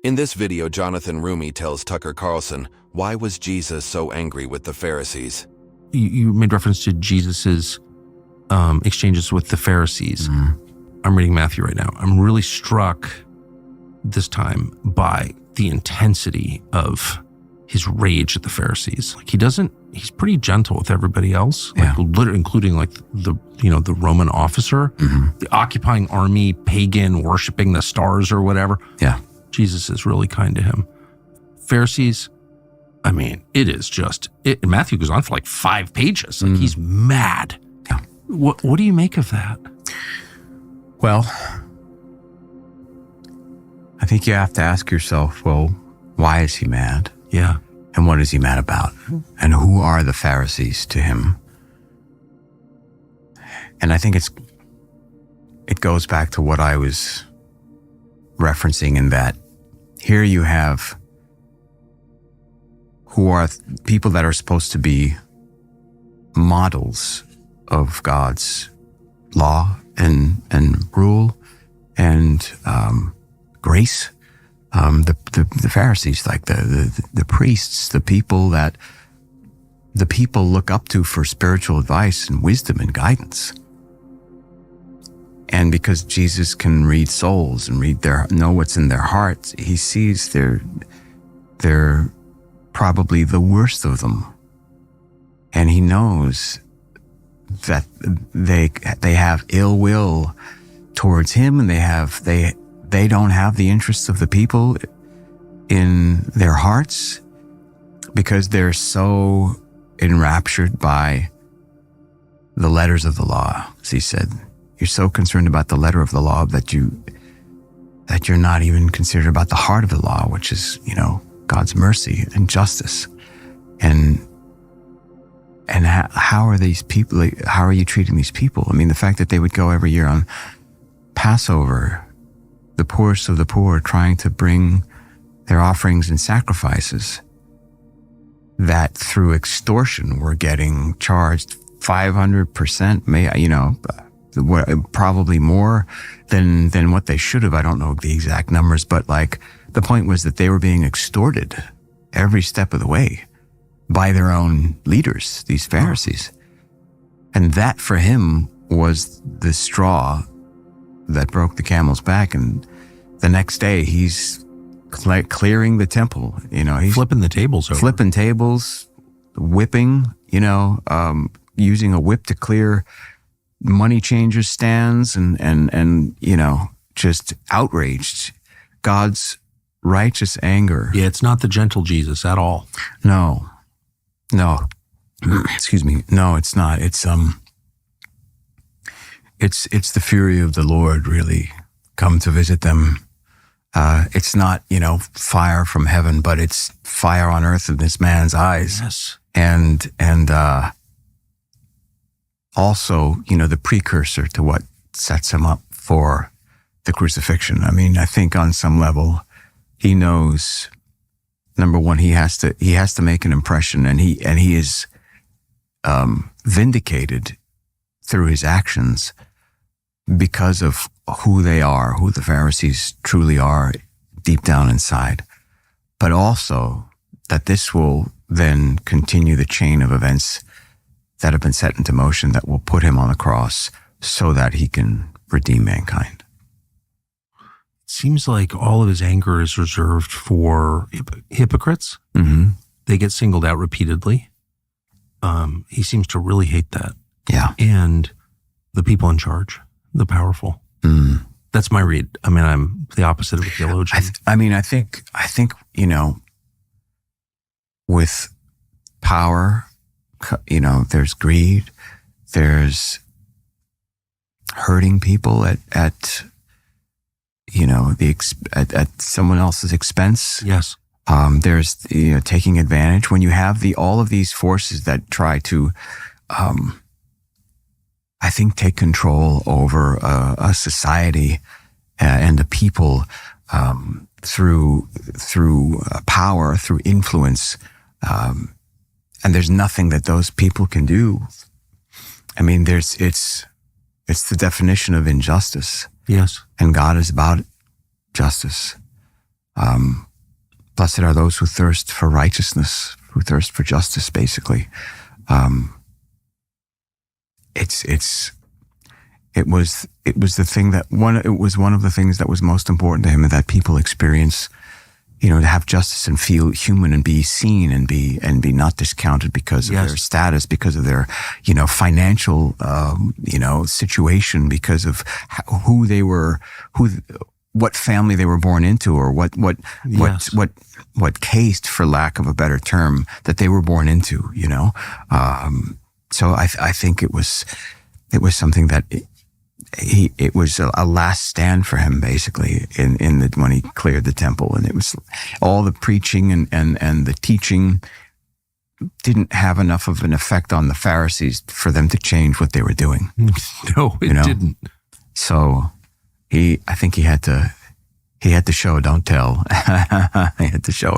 In this video, Jonathan Roumie tells Tucker Carlson, why was Jesus so angry with the Pharisees? You made reference to Jesus's exchanges with the Pharisees. Mm-hmm. I'm reading Matthew right now. I'm really struck this time by the intensity of his rage at the Pharisees. Like he's pretty gentle with everybody else, like literally, including like the Roman officer, the occupying army, pagan, worshiping the stars or whatever. Yeah. Jesus is really kind to him. Pharisees, I mean, it is just, Matthew goes on for like 5 pages. Like he's mad. Yeah. What do you make of that? Well, I think you have to ask yourself, well, why is he mad? Yeah. And what is he mad about? And who are the Pharisees to him? And I think it goes back to what I was referencing, in that here you have who are people that are supposed to be models of God's law and rule and grace. The Pharisees, like the priests, the people that the people look up to for spiritual advice and wisdom and guidance. And because Jesus can read souls and know what's in their hearts, he sees they're probably the worst of them. And he knows that they have ill will towards him, and they don't have the interests of the people in their hearts, because they're so enraptured by the letters of the law. As he said, you're so concerned about the letter of the law that you're not even concerned about the heart of the law, which is, God's mercy and justice. And how are these people? How are you treating these people? I mean, the fact that they would go every year on Passover, the poorest of the poor, trying to bring their offerings and sacrifices, that through extortion were getting charged 500%, probably more than what they should have. I don't know the exact numbers, but like the point was that they were being extorted every step of the way by their own leaders, these Pharisees. And that for him was the straw that broke the camel's back. And the next day he's clearing the temple, he's flipping the tables over. Flipping tables, whipping, using a whip to clear money changers' stands and just outraged. God's righteous anger. Yeah, it's not the gentle Jesus at all. No. Excuse me. No, it's not. It's the fury of the Lord really come to visit them. It's not, fire from heaven, but it's fire on earth in this man's eyes. Yes. And also, the precursor to what sets him up for the crucifixion. I mean, I think on some level, he knows, number one, he has to make an impression, and he is vindicated through his actions because of who they are, who the Pharisees truly are deep down inside. But also that this will then continue the chain of events that have been set into motion that will put him on the cross so that he can redeem mankind. It seems like all of his anger is reserved for hypocrites. Mm-hmm. They get singled out repeatedly. He seems to really hate that. Yeah. And the people in charge, the powerful. Mm. That's my read. I mean, I'm the opposite of a theologian. I think, with power, there's greed, there's hurting people at someone else's expense. Yes. There's taking advantage. When you have all of these forces that try to, I think, take control over a society and the people through power, through influence. And there's nothing that those people can do. I mean, it's the definition of injustice. Yes. And God is about justice. Blessed are those who thirst for righteousness, who thirst for justice, basically. It was the thing that it was one of the things that was most important to him, and that people experience, to have justice and feel human and be seen and be not discounted because of their status, because of their, financial, situation, because of who they were, what family they were born into, or what caste, for lack of a better term, that they were born into, So I think it was something that it was a last stand for him, basically, when he cleared the temple, and it was all the preaching and the teaching didn't have enough of an effect on the Pharisees for them to change what they were doing. No, it didn't. So I think he had to show, don't tell. He had to show it.